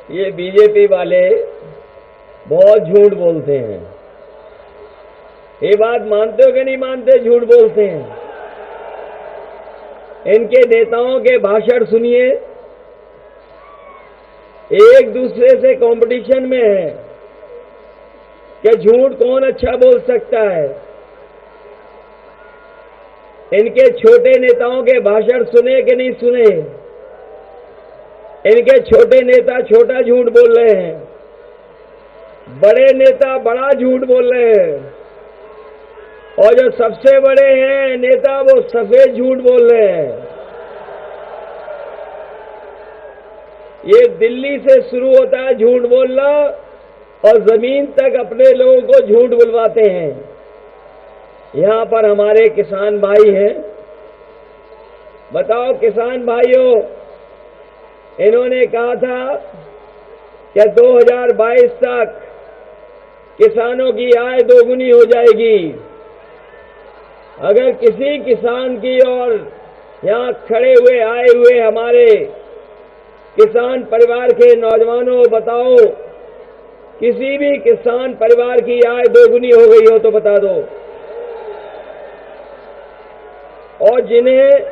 ये बीजेपी वाले बहुत झूठ बोलते हैं। ये बात मानते हो कि नहीं मानते? झूठ बोलते हैं। इनके नेताओं के भाषण सुनिए, एक दूसरे से कंपटीशन में है कि झूठ कौन अच्छा बोल सकता है। इनके छोटे नेताओं के भाषण सुने कि नहीं सुने? इनके छोटे नेता छोटा झूठ बोल रहे हैं, बड़े नेता बड़ा झूठ बोल रहे हैं, और जो सबसे बड़े हैं नेता वो सफेद झूठ बोल रहे हैं। ये दिल्ली से शुरू होता है झूठ बोलना, और जमीन तक अपने लोगों को झूठ बुलवाते हैं। यहां पर हमारे किसान भाई हैं। बताओ किसान भाइयों, इन्होंने कहा था कि 2022 तक किसानों की आय दोगुनी हो जाएगी। अगर किसी किसान की और यहां खड़े हुए आए हुए हमारे किसान परिवार के नौजवानों, बताओ किसी भी किसान परिवार की आय दोगुनी हो गई हो तो बता दो। और जिन्हें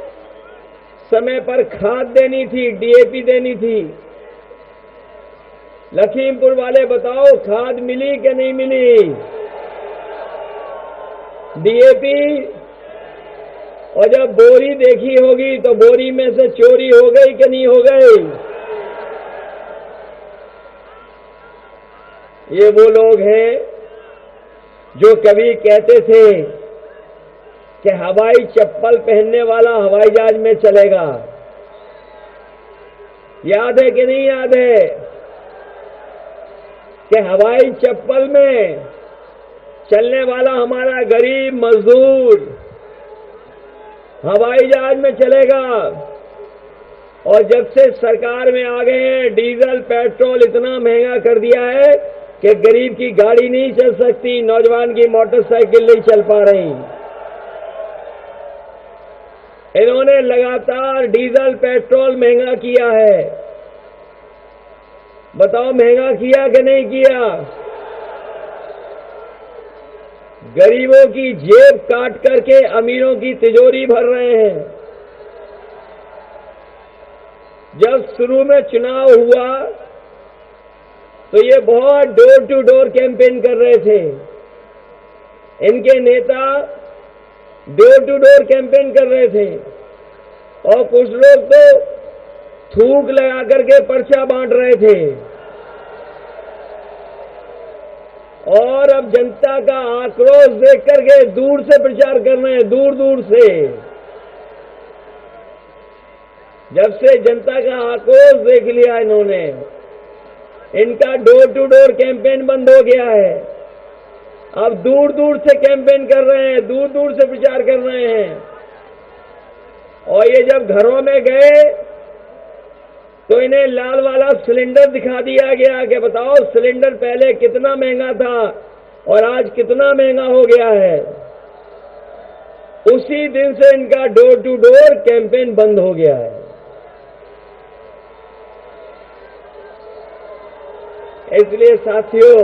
समय पर खाद देनी थी, डीएपी देनी थी, लखीमपुर वाले बताओ खाद मिली कि नहीं मिली? डीएपी, और जब बोरी देखी होगी तो बोरी में से चोरी हो गई कि नहीं हो गई? ये वो लोग हैं जो कभी कहते थे कि हवाई चप्पल पहनने वाला हवाई जहाज में चलेगा। याद है कि नहीं याद है कि हवाई चप्पल में चलने वाला हमारा गरीब मजदूर हवाई जहाज में चलेगा? और जब से सरकार में आ गए हैं, डीजल पेट्रोल इतना महंगा कर दिया है कि गरीब की गाड़ी नहीं चल सकती, नौजवान की मोटरसाइकिल नहीं चल पा रही। इन्होंने लगातार डीजल पेट्रोल महंगा किया है। बताओ महंगा किया कि नहीं किया? गरीबों की जेब काट करके अमीरों की तिजोरी भर रहे हैं। जब शुरू में चुनाव हुआ तो ये बहुत डोर टू डोर कैंपेन कर रहे थे। इनके नेता डोर टू डोर कैंपेन कर रहे थे, और कुछ लोग तो थूक लगा करके पर्चा बांट रहे थे। और अब जनता का आक्रोश देख करके दूर से प्रचार कर रहे हैं, दूर दूर से। जब से जनता का आक्रोश देख लिया इन्होंने, इनका डोर टू डोर कैंपेन बंद हो गया है। अब दूर दूर से कैंपेन कर रहे हैं, दूर दूर से प्रचार कर रहे हैं। और ये जब घरों में गए तो इन्हें लाल वाला सिलेंडर दिखा दिया गया कि बताओ सिलेंडर पहले कितना महंगा था और आज कितना महंगा हो गया है। उसी दिन से इनका डोर टू डोर कैंपेन बंद हो गया है। इसलिए साथियों,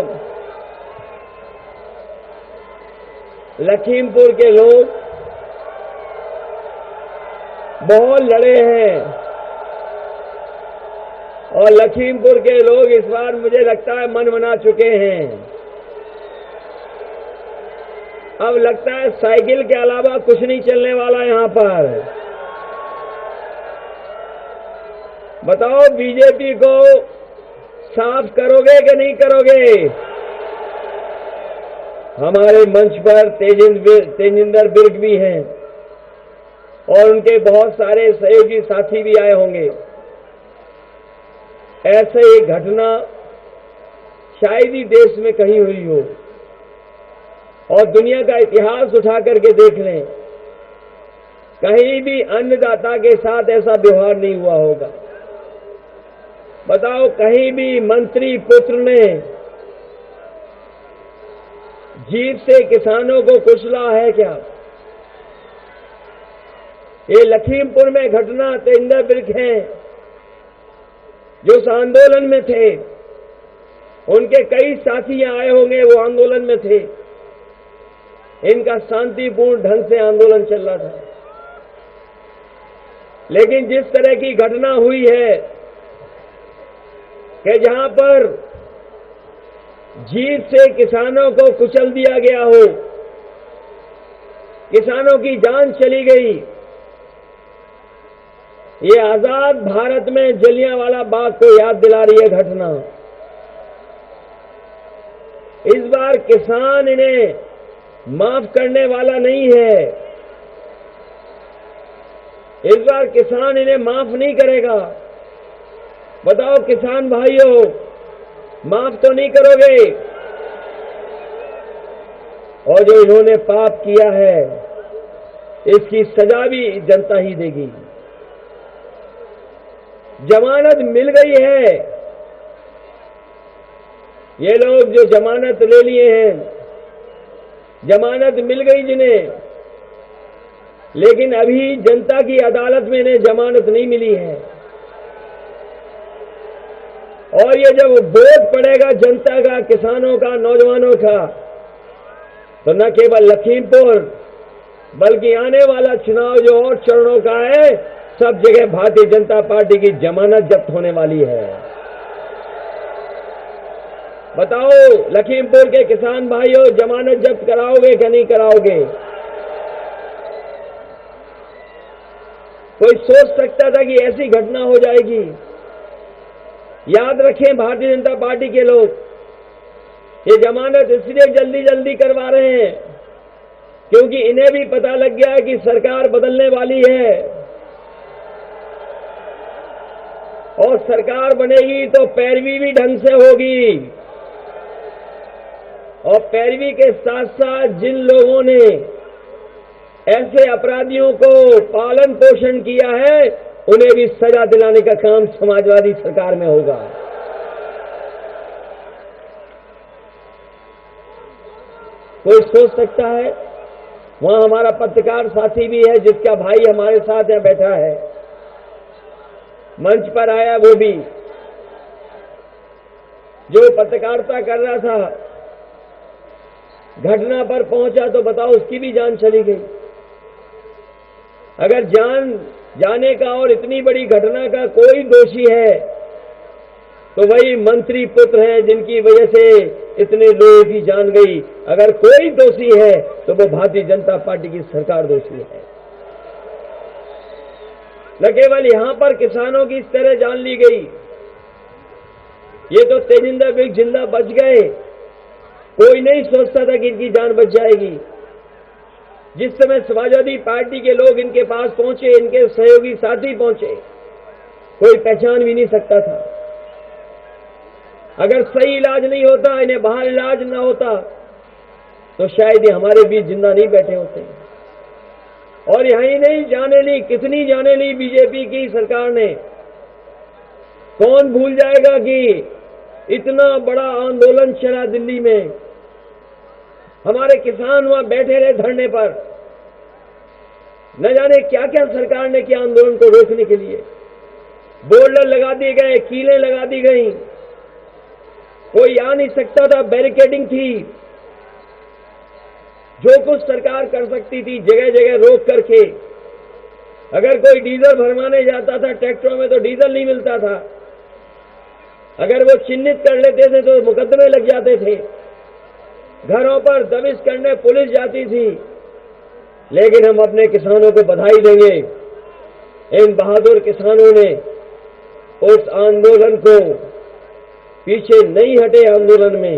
लखीमपुर के लोग बहुत लड़े हैं, और लखीमपुर के लोग इस बार मुझे लगता है मन बना चुके हैं। अब लगता है साइकिल के अलावा कुछ नहीं चलने वाला यहां पर। बताओ बीजेपी को साफ करोगे कि नहीं करोगे? हमारे मंच पर तेजिंदर बिर्ग भी हैं, और उनके बहुत सारे सहयोगी साथी भी आए होंगे। ऐसे एक घटना शायद ही देश में कहीं हुई हो, और दुनिया का इतिहास उठा करके देख लें, कहीं भी अन्नदाता के साथ ऐसा व्यवहार नहीं हुआ होगा। बताओ कहीं भी मंत्री पुत्र ने जीप से किसानों को कुचला है क्या? ये लखीमपुर में घटना तेजिंदर बिर्ग है। जो उस आंदोलन में थे, उनके कई साथी यहां आए होंगे, वो आंदोलन में थे। इनका शांतिपूर्ण ढंग से आंदोलन चल रहा था। लेकिन जिस तरह की घटना हुई है कि जहां पर जीत से किसानों को कुचल दिया गया हो, किसानों की जान चली गई, ये आजाद भारत में जलियांवाला बाग को याद दिला रही है घटना। इस बार किसान इन्हें माफ करने वाला नहीं है। इस बार किसान इन्हें माफ नहीं करेगा। बताओ किसान भाइयों, माफ तो नहीं करोगे? और जो इन्होंने पाप किया है, इसकी सजा भी जनता ही देगी। जमानत मिल गई है। ये लोग जो जमानत ले लिए हैं, जमानत मिल गई जिन्हें, लेकिन अभी जनता की अदालत में इन्हें जमानत नहीं मिली है। और ये जब वोट पड़ेगा जनता का, किसानों का, नौजवानों का, तो न केवल लखीमपुर बल्कि आने वाला चुनाव जो और चरणों का है, सब जगह भारतीय जनता पार्टी की जमानत जब्त होने वाली है। बताओ लखीमपुर के किसान भाइयों, जमानत जब्त कराओगे कि नहीं कराओगे? कोई सोच सकता था कि ऐसी घटना हो जाएगी? याद रखें भारतीय जनता पार्टी के लोग, ये जमानत इसलिए जल्दी जल्दी करवा रहे हैं क्योंकि इन्हें भी पता लग गया है कि सरकार बदलने वाली है, और सरकार बनेगी तो पैरवी भी ढंग से होगी। और पैरवी के साथ साथ जिन लोगों ने ऐसे अपराधियों को पालन पोषण किया है, उन्हें भी सजा दिलाने का काम समाजवादी सरकार में होगा। कोई सोच सकता है? वहां हमारा पत्रकार साथी भी है, जिसका भाई हमारे साथ यहां बैठा है, मंच पर आया, वो भी जो पत्रकारिता कर रहा था, घटना पर पहुंचा तो बताओ उसकी भी जान चली गई। अगर जान जाने का और इतनी बड़ी घटना का कोई दोषी है तो वही मंत्री पुत्र हैं जिनकी वजह से इतने लोगों की जान गई। अगर कोई दोषी है तो वो भारतीय जनता पार्टी की सरकार दोषी है। न केवल यहां पर किसानों की इस तरह जान ली गई, ये तो तेजिंदर बिग जिंदा बच गए। कोई नहीं सोचता था कि इनकी जान बच जाएगी। जिस समय समाजवादी पार्टी के लोग इनके पास पहुंचे, इनके सहयोगी साथी पहुंचे, कोई पहचान भी नहीं सकता था। अगर सही इलाज नहीं होता, इन्हें बाहर इलाज ना होता, तो शायद ये हमारे बीच जिंदा नहीं बैठे होते। और यही नहीं, जाने ली, कितनी जाने ली बीजेपी की सरकार ने। कौन भूल जाएगा कि इतना बड़ा आंदोलन चला दिल्ली में, हमारे किसान वहां बैठे रहे धरने पर, न जाने क्या क्या सरकार ने किया आंदोलन को रोकने के लिए। बोर्ड लगा दिए गए, कीलें लगा दी गई, कोई आ नहीं सकता था, बैरिकेडिंग थी। जो कुछ सरकार कर सकती थी जगह जगह रोक करके। अगर कोई डीजल भरवाने जाता था ट्रैक्टरों में तो डीजल नहीं मिलता था। अगर वो चिन्हित कर लेते थे तो मुकदमे लग जाते थे। घरों पर दबिश करने पुलिस जाती थी। लेकिन हम अपने किसानों को बधाई देंगे, इन बहादुर किसानों ने उस आंदोलन को पीछे नहीं हटे आंदोलन में,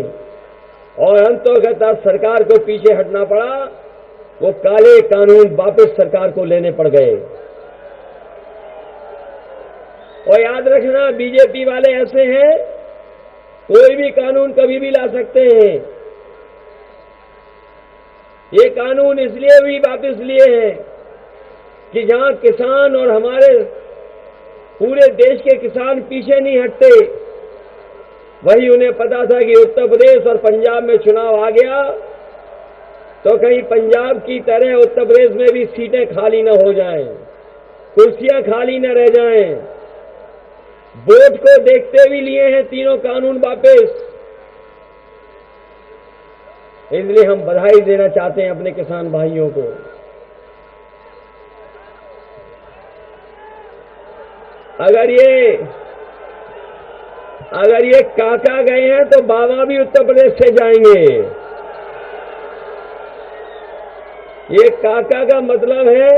और अंततः सरकार को पीछे हटना पड़ा। वो काले कानून वापस सरकार को लेने पड़ गए। और याद रखना, बीजेपी वाले ऐसे हैं, कोई भी कानून कभी भी ला सकते हैं। ये कानून इसलिए भी वापस लिए हैं कि जहां किसान और हमारे पूरे देश के किसान पीछे नहीं हटते, वही उन्हें पता था कि उत्तर प्रदेश और पंजाब में चुनाव आ गया तो कहीं पंजाब की तरह उत्तर प्रदेश में भी सीटें खाली न हो जाएं, कुर्सियां खाली न रह जाएं। वोट को देखते भी लिए हैं तीनों कानून वापस। इसलिए हम बधाई देना चाहते हैं अपने किसान भाइयों को। अगर ये काका गए हैं तो बाबा भी उत्तर प्रदेश से जाएंगे। ये काका का मतलब है,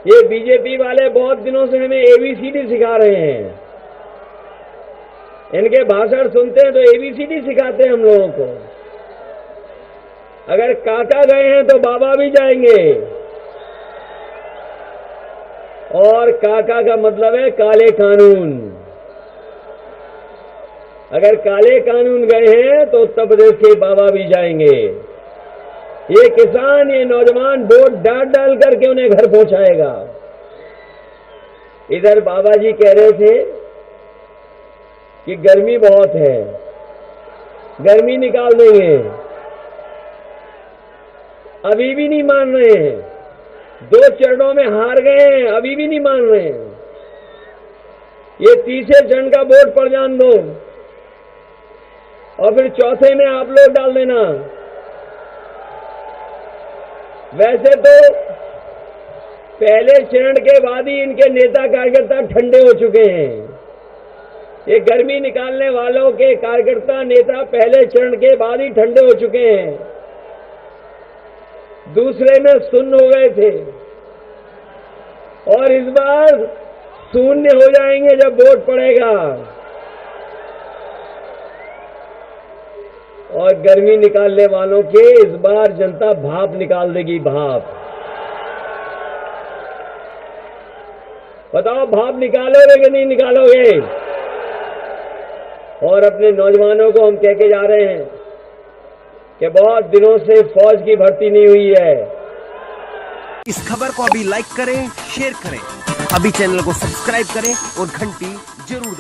ये बीजेपी वाले बहुत दिनों से हमें एबीसीडी सिखा रहे हैं। इनके भाषण सुनते हैं तो एबीसीडी सिखाते हैं हम लोगों को। अगर काका गए हैं तो बाबा भी जाएंगे। और काका का मतलब है काले कानून। अगर काले कानून गए हैं तो उत्तर प्रदेश के बाबा भी जाएंगे। ये किसान, ये नौजवान वोट डाल डाल करके उन्हें घर पहुंचाएगा। इधर बाबा जी कह रहे थे कि गर्मी बहुत है, गर्मी निकाल देंगे। अभी भी नहीं मान रहे हैं। 2 चरणों में हार गए हैं, अभी भी नहीं मान रहे हैं। ये तीसरे चरण का वोट पर जान दो और फिर चौथे में आप लोग डाल देना। वैसे तो पहले चरण के बाद ही इनके नेता कार्यकर्ता ठंडे हो चुके हैं। ये गर्मी निकालने वालों के कार्यकर्ता नेता पहले चरण के बाद ही ठंडे हो चुके हैं। दूसरे में शून्य हो गए थे और इस बार शून्य हो जाएंगे जब वोट पड़ेगा। और गर्मी निकालने वालों के इस बार जनता भाप निकाल देगी, भाप। बताओ, भाप निकालोगे कि नहीं निकालोगे? और अपने नौजवानों को हम कह के जा रहे हैं कि बहुत दिनों से फौज की भर्ती नहीं हुई है। इस खबर को अभी लाइक करें, शेयर करें, अभी चैनल को सब्सक्राइब करें और घंटी जरूर दबाएं।